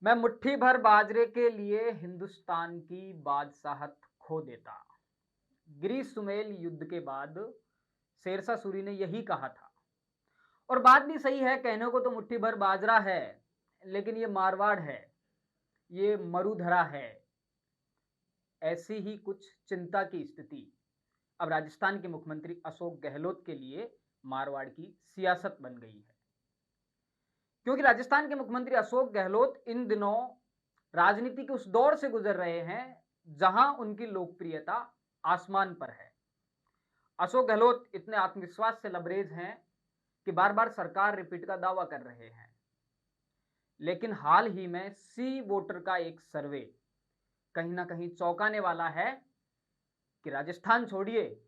मैं मुट्ठी भर बाजरे के लिए हिंदुस्तान की बादशाहत खो देता। ग्रीस सुमेल युद्ध के बाद शेरशाह सूरी ने यही कहा था। और बात भी सही है, कहने को तो मुट्ठी भर बाजरा है, लेकिन ये मारवाड़ है, ये मरुधरा है। ऐसी ही कुछ चिंता की स्थिति अब राजस्थान के मुख्यमंत्री अशोक गहलोत के लिए मारवाड़ की सियासत बन गई है। क्योंकि राजस्थान के मुख्यमंत्री अशोक गहलोत इन दिनों राजनीति के उस दौर से गुजर रहे हैं जहां उनकी लोकप्रियता आसमान पर है। अशोक गहलोत इतने आत्मविश्वास से लबरेज हैं कि बार बार सरकार रिपीट का दावा कर रहे हैं। लेकिन हाल ही में सी वोटर का एक सर्वे कहीं ना कहीं चौंकाने वाला है कि राजस्थान छोड़िए,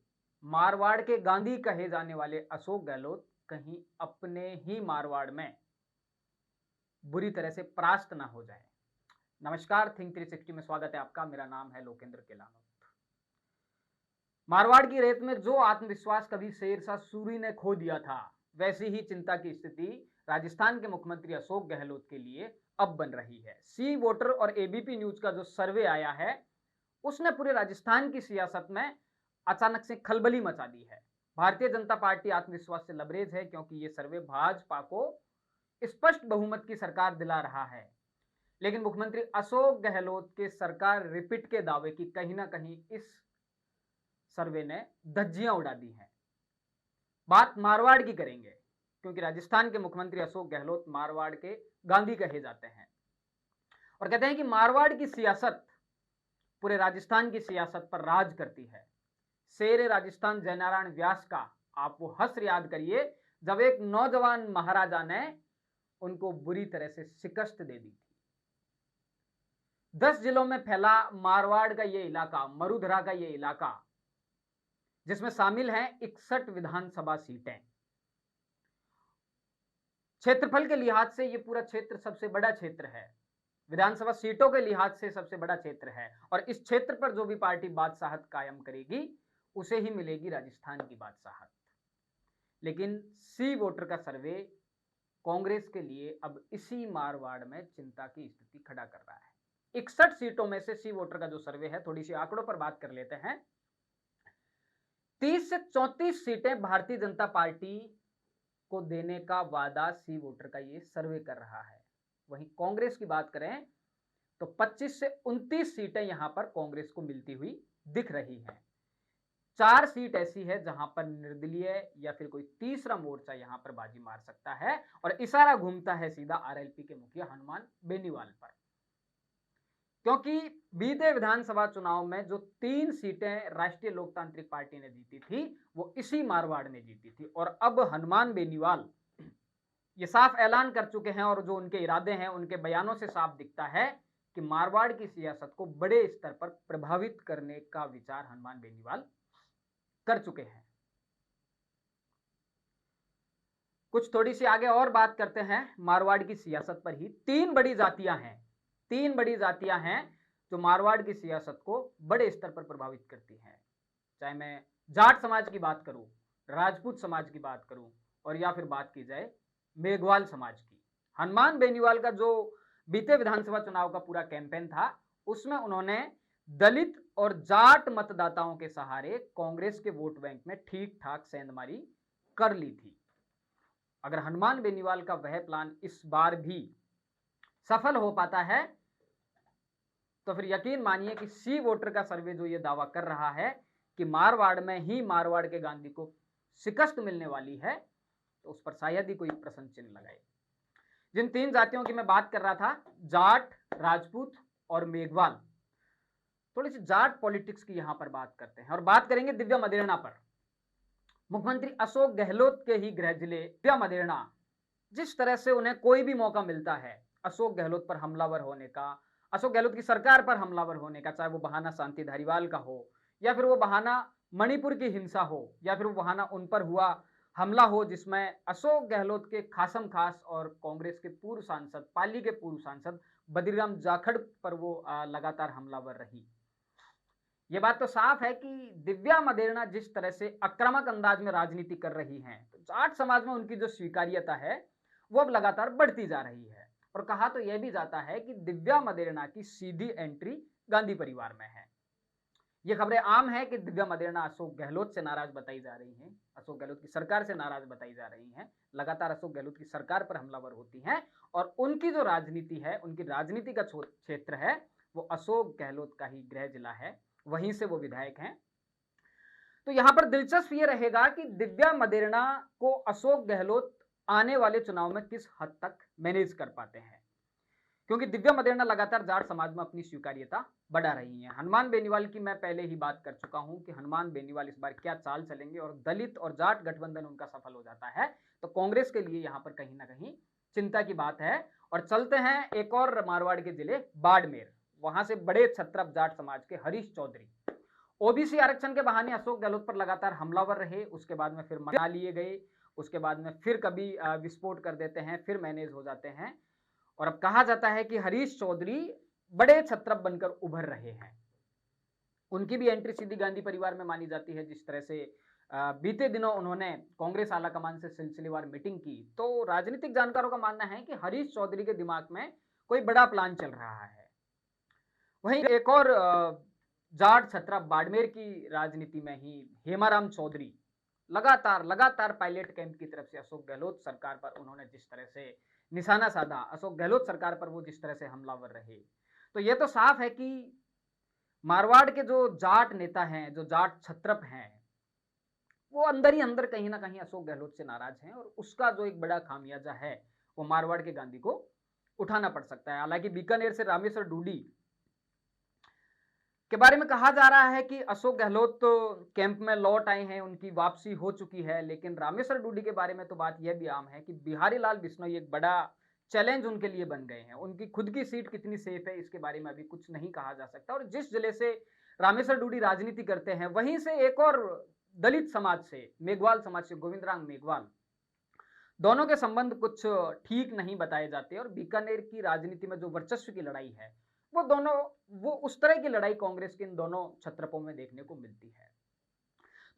मारवाड़ के गांधी कहे जाने वाले अशोक गहलोत कहीं अपने ही मारवाड़ में बुरी तरह से परास्त ना हो जाए। नमस्कार, थिंक 360 में स्वागत है आपका। मेरा नाम है लोकेंद्र केलानोत। मारवाड़ की रेत में जो आत्मविश्वास कभी शेरशाह सूरी ने खो दिया था, वैसी ही चिंता की स्थिति राजस्थान के मुख्यमंत्री अशोक गहलोत के लिए अब बन रही है। सी वोटर और एबीपी न्यूज का जो सर्वे आया है, उसने पूरे राजस्थान की सियासत में अचानक से खलबली मचा दी है। भारतीय जनता पार्टी आत्मविश्वास से लबरेज है क्योंकि ये सर्वे भाजपा को स्पष्ट बहुमत की सरकार दिला रहा है। लेकिन मुख्यमंत्री अशोक गहलोत के सरकार रिपीट के दावे की कहीं ना कहीं इस सर्वे ने धज्जियां उड़ा दी हैं। बात मारवाड़ की करेंगे क्योंकि राजस्थान के मुख्यमंत्री अशोक गहलोत मारवाड़ के गांधी कहे जाते हैं और कहते हैं कि मारवाड़ की सियासत पूरे राजस्थान की सियासत पर राज करती है। शेर राजस्थान जयनारायण व्यास का आप वो हस्र याद करिए जब एक नौजवान महाराजा ने उनको बुरी तरह से शिकस्त दे दी थी। 10 जिलों में फैला मारवाड़ का ये इलाका, मरुधरा का ये इलाका, जिसमें शामिल हैं 61 विधानसभा सीटें। क्षेत्रफल के लिहाज से ये पूरा क्षेत्र सबसे बड़ा क्षेत्र है, विधानसभा सीटों के लिहाज से सबसे बड़ा क्षेत्र है और इस क्षेत्र पर जो भी पार्टी बादशाहत कायम करेगी उसे ही मिलेगी राजस्थान की बादशाहत। लेकिन सी वोटर का सर्वे कांग्रेस के लिए अब इसी मारवाड़ में चिंता की स्थिति खड़ा कर रहा है। 61 सीटों में से सी वोटर का जो सर्वे है, थोड़ी सी आंकड़ों पर बात कर लेते हैं। 30 से 34 सीटें भारतीय जनता पार्टी को देने का वादा सी वोटर का ये सर्वे कर रहा है। वहीं कांग्रेस की बात करें तो 25 से 29 सीटें यहां पर कांग्रेस को मिलती हुई दिख रही हैं। 4 सीट ऐसी है जहां पर निर्दलीय या फिर कोई तीसरा मोर्चा यहां पर बाजी मार सकता है और इशारा घूमता है सीधा आरएलपी के मुखिया हनुमान बेनीवाल पर। क्योंकि बीते विधानसभा चुनाव में जो 3 सीटें राष्ट्रीय लोकतांत्रिक पार्टी ने जीती थी वो इसी मारवाड़ ने जीती थी और अब हनुमान बेनीवाल ये साफ ऐलान कर चुके हैं और जो उनके इरादे हैं उनके बयानों से साफ दिखता है कि मारवाड़ की सियासत को बड़े स्तर पर प्रभावित करने का विचार हनुमान बेनीवाल कर चुके हैं। कुछ थोड़ी सी आगे और बात करते हैं मारवाड़ की सियासत पर ही। 3 बड़ी जातियां हैं जो मारवाड़ की सियासत को बड़े स्तर पर प्रभावित करती हैं। चाहे मैं जाट समाज की बात करूं, राजपूत समाज की बात करूं और या फिर बात की जाए मेघवाल समाज की। हनुमान बेनीवाल का जो बीते विधानसभा चुनाव का पूरा कैंपेन था उसमें उन्होंने दलित और जाट मतदाताओं के सहारे कांग्रेस के वोट बैंक में ठीक ठाक सेंधमारी कर ली थी। अगर हनुमान बेनीवाल का वह प्लान इस बार भी सफल हो पाता है तो फिर यकीन मानिए कि सी वोटर का सर्वे जो ये दावा कर रहा है कि मारवाड़ में ही मारवाड़ के गांधी को शिकस्त मिलने वाली है, तो उस पर शायद ही कोई प्रश्न चिन्ह लगाए। जिन 3 जातियों की मैं बात कर रहा था, जाट, राजपूत और मेघवाल, थोड़ी सी जाट पॉलिटिक्स की यहां पर बात करते हैं और बात करेंगे दिव्या मदेरणा पर। मुख्यमंत्री अशोक गहलोत के ही गृह जिले दिव्या मदेरणा, जिस तरह से उन्हें कोई भी मौका मिलता है अशोक गहलोत पर हमलावर होने का, अशोक गहलोत की सरकार पर हमलावर होने का, चाहे वो बहाना शांति धारीवाल का हो या फिर वो बहाना मणिपुर की हिंसा हो या फिर वो बहाना उन पर हुआ हमला हो जिसमें अशोक गहलोत के खासम खास और कांग्रेस के पूर्व सांसद, पाली के पूर्व सांसद बद्रीराम जाखड़ पर वो लगातार हमलावर रही। ये बात तो साफ है कि दिव्या मदेरणा जिस तरह से आक्रामक अंदाज में राजनीति कर रही हैं, तो जाट समाज में उनकी जो स्वीकार्यता है वो अब लगातार बढ़ती जा रही है। और कहा तो यह भी जाता है कि दिव्या मदेरणा की सीधी एंट्री गांधी परिवार में है। ये खबरें आम है कि दिव्या मदेरणा अशोक गहलोत से नाराज बताई जा रही हैं, अशोक गहलोत की सरकार से नाराज बताई जा रही हैं, लगातार अशोक गहलोत की सरकार पर हमलावर होती हैं और उनकी जो राजनीति है, उनकी राजनीति का क्षेत्र है वो अशोक गहलोत का ही गृह जिला है, वहीं से वो विधायक हैं। तो यहां पर दिलचस्प ये रहेगा कि दिव्या मदेरणा को अशोक गहलोत आने वाले चुनाव में किस हद तक मैनेज कर पाते हैं, क्योंकि दिव्या मदेरणा लगातार जाट समाज में अपनी स्वीकार्यता बढ़ा रही है। हनुमान बेनीवाल की मैं पहले ही बात कर चुका हूं कि हनुमान बेनीवाल इस बार क्या चाल चलेंगे और दलित और जाट गठबंधन उनका सफल हो जाता है तो कांग्रेस के लिए यहां पर कहीं ना कहीं चिंता की बात है। और चलते हैं एक और मारवाड़ के जिले बाड़मेर, वहां से बड़े छत्रप जाट समाज के हरीश चौधरी ओबीसी आरक्षण के बहाने अशोक गहलोत पर लगातार हमलावर रहे, उसके बाद में फिर मना लिए गए, उसके बाद में फिर कभी विस्फोट कर देते हैं, फिर मैनेज हो जाते हैं और अब कहा जाता है कि हरीश चौधरी बड़े छत्रप बनकर उभर रहे हैं। उनकी भी एंट्री सीधी गांधी परिवार में मानी जाती है। जिस तरह से बीते दिनों उन्होंने कांग्रेस आलाकमान से सिलसिलेवार मीटिंग की, तो राजनीतिक जानकारों का मानना है कि हरीश चौधरी के दिमाग में कोई बड़ा प्लान चल रहा है। वहीं एक और जाट छत्रप बाड़मेर की राजनीति में ही हेमाराम चौधरी लगातार पायलट कैंप की तरफ से अशोक गहलोत सरकार पर उन्होंने जिस तरह से निशाना साधा, अशोक गहलोत सरकार पर वो जिस तरह से हमलावर रहे, तो ये तो साफ है कि मारवाड़ के जो जाट नेता हैं, जो जाट छत्रप हैं, वो अंदर ही अंदर कहीं ना कहीं अशोक गहलोत से नाराज हैं और उसका जो एक बड़ा खामियाजा है वो मारवाड़ के गांधी को उठाना पड़ सकता है। हालांकि बीकानेर से रामेश्वर डूडी के बारे में कहा जा रहा है कि अशोक गहलोत तो कैंप में लौट आए हैं, उनकी वापसी हो चुकी है, लेकिन रामेश्वर डूडी के बारे में तो बात यह भी आम है कि बिहारी लाल बिश्नोई एक बड़ा चैलेंज उनके लिए बन गए हैं। उनकी खुद की सीट कितनी सेफ है इसके बारे में अभी कुछ नहीं कहा जा सकता और जिस जिले से रामेश्वर डूडी राजनीति करते हैं वहीं से एक और दलित समाज से, मेघवाल समाज से गोविंदराम मेघवाल, दोनों के संबंध कुछ ठीक नहीं बताए जाते और बीकानेर की राजनीति में जो वर्चस्व की लड़ाई है वो उस तरह की लड़ाई कांग्रेस के इन दोनों छत्रपों में देखने को मिलती है।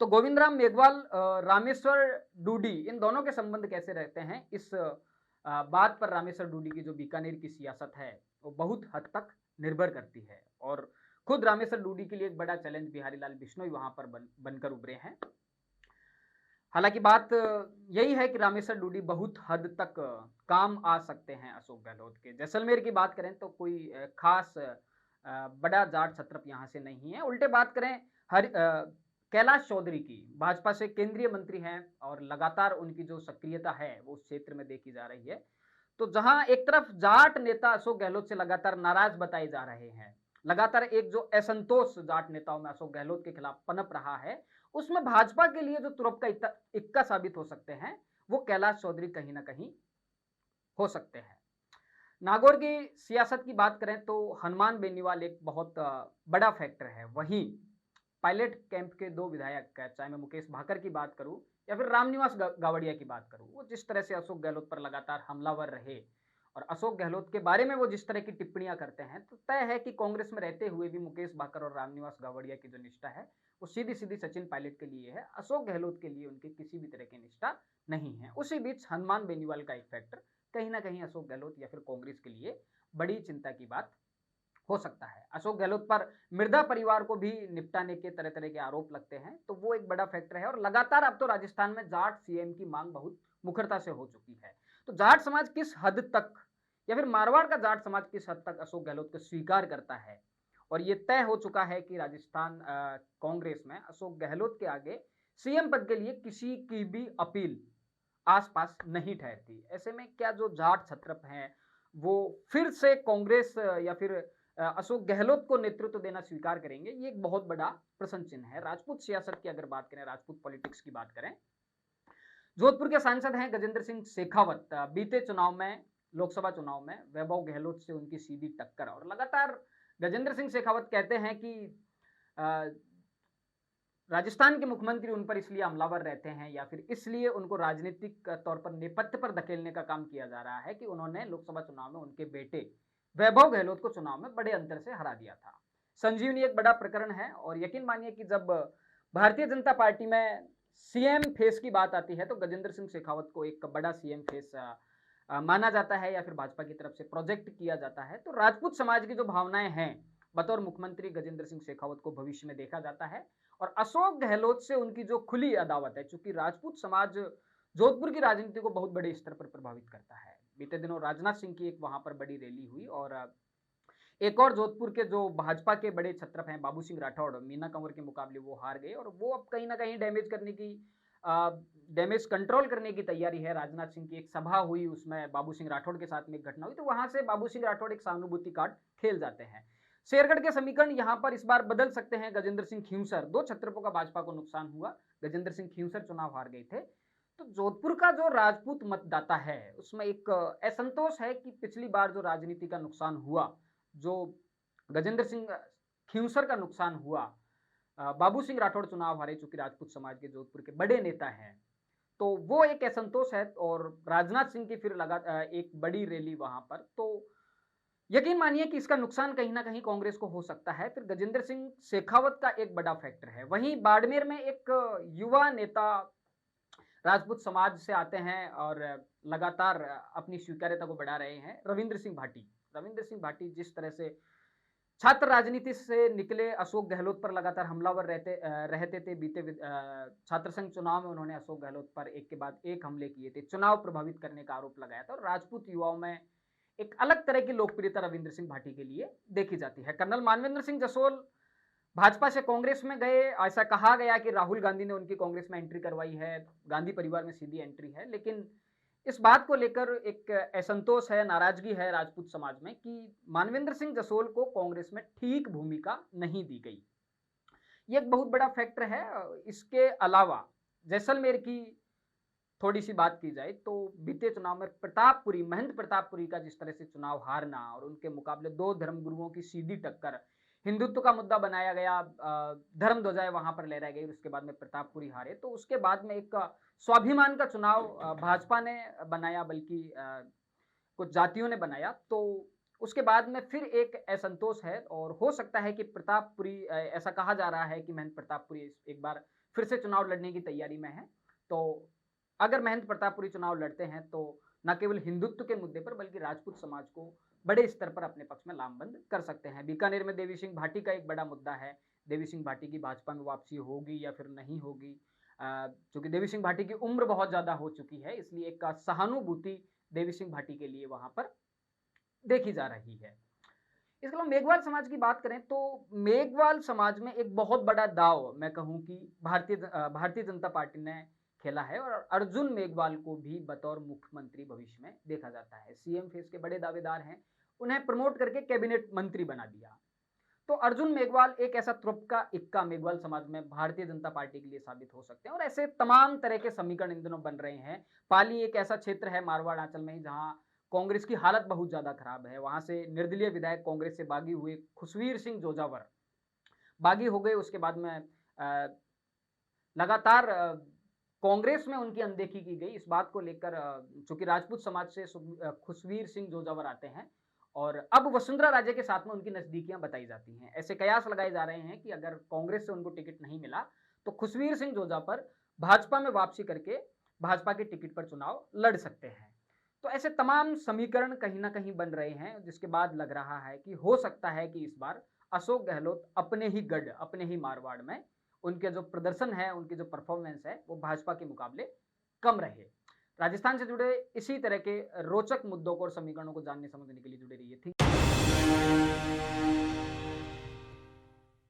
तो गोविंदराम मेघवाल, रामेश्वर डूडी, इन दोनों के संबंध कैसे रहते हैं, इस बात पर रामेश्वर डूडी की जो बीकानेर की सियासत है वो बहुत हद तक निर्भर करती है और खुद रामेश्वर डूडी के लिए एक बड़ा चैलेंज बिहारी लाल बिश्नोई वहां पर बनकर उभरे हैं। हालांकि बात यही है कि रामेश्वर डूडी बहुत हद तक काम आ सकते हैं अशोक गहलोत के। जैसलमेर की बात करें तो कोई खास बड़ा जाट छत्रप यहाँ से नहीं है। उल्टे बात करें कैलाश चौधरी की, भाजपा से केंद्रीय मंत्री हैं और लगातार उनकी जो सक्रियता है वो उस क्षेत्र में देखी जा रही है। तो जहां एक तरफ जाट नेता अशोक गहलोत से लगातार नाराज बताए जा रहे हैं, लगातार एक जो असंतोष जाट नेताओं में अशोक गहलोत के खिलाफ पनप रहा है, उसमें भाजपा के लिए जो तुरप का इक्का साबित हो सकते हैं वो कैलाश चौधरी कहीं ना कहीं हो सकते हैं। नागौर की सियासत की बात करें तो हनुमान बेनीवाल एक बहुत बड़ा फैक्टर है। वहीं पायलट कैंप के दो विधायक, चाहे मैं मुकेश भाकर की बात करूं या फिर रामनिवास गावड़िया की बात करूं, वो जिस तरह से अशोक गहलोत पर लगातार हमलावर रहे और अशोक गहलोत के बारे में वो जिस तरह की टिप्पणियां करते हैं, तो तय है कि कांग्रेस में रहते हुए भी मुकेश भाकर और रामनिवास गावड़िया की जो निष्ठा है वो सीधी सीधी सचिन पायलट के लिए है, अशोक गहलोत के लिए उनकी किसी भी तरह की निष्ठा नहीं है। उसी बीच हनुमान बेनीवाल का एक फैक्टर कहीं ना कहीं अशोक गहलोत या फिर कांग्रेस के लिए बड़ी चिंता की बात हो सकता है। अशोक गहलोत पर मिर्जा परिवार को भी निपटाने के तरह तरह के आरोप लगते हैं, तो वो एक बड़ा फैक्टर है। और लगातार अब तो राजस्थान में जाट सीएम की मांग बहुत मुखरता से हो चुकी है। तो जाट समाज किस हद तक या फिर मारवाड़ का जाट समाज किस हद तक अशोक गहलोत को स्वीकार करता है, और ये तय हो चुका है कि राजस्थान कांग्रेस में अशोक गहलोत के आगे सीएम पद के लिए किसी की भी अपील आसपास नहीं ठहरती। ऐसे में क्या जो जाट छत्रप हैं वो फिर से कांग्रेस या फिर अशोक गहलोत को नेतृत्व देना स्वीकार करेंगे, ये एक बहुत बड़ा प्रश्न चिन्ह है। राजपूत सियासत की अगर बात करें, राजपूत पॉलिटिक्स की बात करें, जोधपुर के सांसद हैं गजेंद्र सिंह शेखावत, बीते चुनाव में, लोकसभा चुनाव में वैभव गहलोत से उनकी सीधी टक्कर, और लगातार गजेंद्र सिंह शेखावत कहते हैं कि राजस्थान के मुख्यमंत्री उन पर इसलिए हमलावर रहते हैं या फिर इसलिए उनको राजनीतिक तौर पर नेपथ्य पर धकेलने का काम किया जा रहा है कि उन्होंने लोकसभा चुनाव में उनके बेटे वैभव गहलोत को चुनाव में बड़े अंतर से हरा दिया था। संजीवनी एक बड़ा प्रकरण है और यकीन मानिए कि जब भारतीय जनता पार्टी में सीएम फेस की बात आती है तो गजेंद्र सिंह शेखावत को एक बड़ा सीएम फेस माना जाता है या फिर भाजपा की तरफ से प्रोजेक्ट किया जाता है, तो राजपूत समाज की जो भावनाएं हैं बतौर मुख्यमंत्री गजेंद्र सिंह शेखावत को भविष्य में देखा जाता है। और अशोक गहलोत से उनकी जो खुली अदावत है, चूंकि राजपूत समाज जोधपुर की राजनीति को बहुत बड़े स्तर पर प्रभावित करता है। बीते दिनों राजनाथ सिंह की एक वहां पर बड़ी रैली हुई और एक और जोधपुर के जो भाजपा के बड़े छत्रप हैं बाबू सिंह राठौड़, मीना कंवर के मुकाबले वो हार गए और वो अब कहीं ना कहीं डैमेज कंट्रोल करने की तैयारी है। राजनाथ सिंह की एक सभा हुई, उसमें बाबू सिंह राठौड़ के साथ में एक घटना हुई, तो वहां से बाबू सिंह राठौड़ एक सहानुभूति कार्ड खेल जाते हैं। शेरगढ़ के समीकरण यहां पर इस बार बदल सकते हैं। गजेंद्र सिंह खींवसर, दो छत्रपों का भाजपा को नुकसान हुआ, गजेंद्र सिंह खींवसर चुनाव हार गए थे। तो जोधपुर का जो राजपूत मतदाता है उसमें एक असंतोष है कि पिछली बार जो राजनीति का नुकसान हुआ, जो गजेंद्र सिंह खींवसर का नुकसान हुआ, बाबू सिंह राठौड़ चुनाव हारे चूंकि राजपूत समाज के जोधपुर के बड़े नेता हैं, तो वो एक असंतोष है। और राजनाथ सिंह की फिर लगातार एक बड़ी रैली वहां पर, तो यकीन मानिए कि इसका नुकसान कहीं ना कहीं कांग्रेस को हो सकता है। फिर गजेंद्र सिंह शेखावत का एक बड़ा फैक्टर है। वहीं बाड़मेर में एक युवा नेता राजपूत समाज से आते हैं और लगातार अपनी स्वीकार्यता को बढ़ा रहे हैं, रविंद्र सिंह भाटी। रविंद्र सिंह भाटी जिस तरह से छात्र राजनीति से निकले, अशोक गहलोत पर लगातार हमलावर रहते थे। बीते छात्र संघ चुनाव में उन्होंने अशोक गहलोत पर एक के बाद एक हमले किए थे, चुनाव प्रभावित करने का आरोप लगाया था और राजपूत युवाओं में एक अलग तरह की लोकप्रियता रविंद्र सिंह भाटी के लिए देखी जाती है। कर्नल मानवेंद्र सिंह जसोल भाजपा से कांग्रेस में गए, ऐसा कहा गया कि राहुल गांधी ने उनकी कांग्रेस में एंट्री करवाई है, गांधी परिवार में सीधी एंट्री है, लेकिन इस बात को लेकर एक असंतोष है, नाराजगी है राजपूत समाज में कि मानवेंद्र सिंह जसोल को कांग्रेस में ठीक भूमिका नहीं दी गई। ये एक बहुत बड़ा फैक्टर है। इसके अलावा जैसलमेर की थोड़ी सी बात की जाए तो बीते चुनाव में प्रतापपुरी, महेंद्र प्रतापपुरी का जिस तरह से चुनाव हारना और उनके मुकाबले दो धर्मगुरुओं की सीधी टक्कर, हिंदुत्व का मुद्दा बनाया गया, धर्म ध्वजाएं वहां पर लहराई गई, उसके बाद में प्रतापपुरी हारे। तो उसके बाद में एक स्वाभिमान का चुनाव भाजपा ने बनाया, बल्कि कुछ जातियों ने बनाया। तो उसके बाद में फिर एक असंतोष है और हो सकता है कि प्रतापपुरी, ऐसा कहा जा रहा है कि महेंद्र प्रतापपुरी एक बार फिर से चुनाव लड़ने की तैयारी में है। तो अगर महेंद्र प्रतापपुरी चुनाव लड़ते हैं तो न केवल हिंदुत्व के मुद्दे पर बल्कि राजपूत समाज को बड़े स्तर पर अपने पक्ष में लामबंद कर सकते हैं। बीकानेर में देवी सिंह भाटी का एक बड़ा मुद्दा है, देवी सिंह भाटी की भाजपा में वापसी होगी या फिर नहीं होगी। क्योंकि देवी सिंह भाटी की उम्र बहुत ज्यादा हो चुकी है, इसलिए एक सहानुभूति देवी सिंह भाटी के लिए वहां पर देखी जा रही है। इसके अलावा मेघवाल समाज की बात करें तो मेघवाल समाज में एक बहुत बड़ा दाव मैं कहूं कि भारतीय जनता पार्टी ने खेला है और अर्जुन मेघवाल को भी बतौर मुख्यमंत्री भविष्य में देखा जाता है। सीएम फेस के बड़े दावेदार हैं, उन्हें प्रमोट करके कैबिनेट मंत्री बना दिया। तो अर्जुन मेघवाल एक ऐसा तुरपका इक्का मेघवाल समाज में भारतीय जनता पार्टी के लिए साबित हो सकते हैं और ऐसे तमाम तरह के समीकरण इन दिनों बन रहे हैं। पाली एक ऐसा क्षेत्र है मारवाड़ आंचल में जहां कांग्रेस की हालत बहुत ज्यादा खराब है। वहां से निर्दलीय विधायक कांग्रेस से बागी हुए खुशवीर सिंह जोजावर बागी हो गए। उसके बाद में लगातार कांग्रेस में उनकी अनदेखी की गई। इस बात को लेकर चूंकि राजपूत समाज से खुशवीर सिंह जोजावर आते हैं और अब वसुंधरा राजे के साथ में उनकी नजदीकियां बताई जाती हैं। ऐसे कयास लगाए जा रहे हैं कि अगर कांग्रेस से उनको टिकट नहीं मिला तो खुशवीर सिंह जोजावर भाजपा में वापसी करके भाजपा के टिकट पर चुनाव लड़ सकते हैं। तो ऐसे तमाम समीकरण कहीं ना कहीं बन रहे हैं, जिसके बाद लग रहा है कि हो सकता है कि इस बार अशोक गहलोत अपने ही गढ़, अपने ही मारवाड़ में उनके जो प्रदर्शन है, उनकी जो परफॉर्मेंस है वो भाजपा के मुकाबले कम रहे। राजस्थान से जुड़े इसी तरह के रोचक मुद्दों को और समीकरणों को जानने समझने के लिए जुड़े रहिए।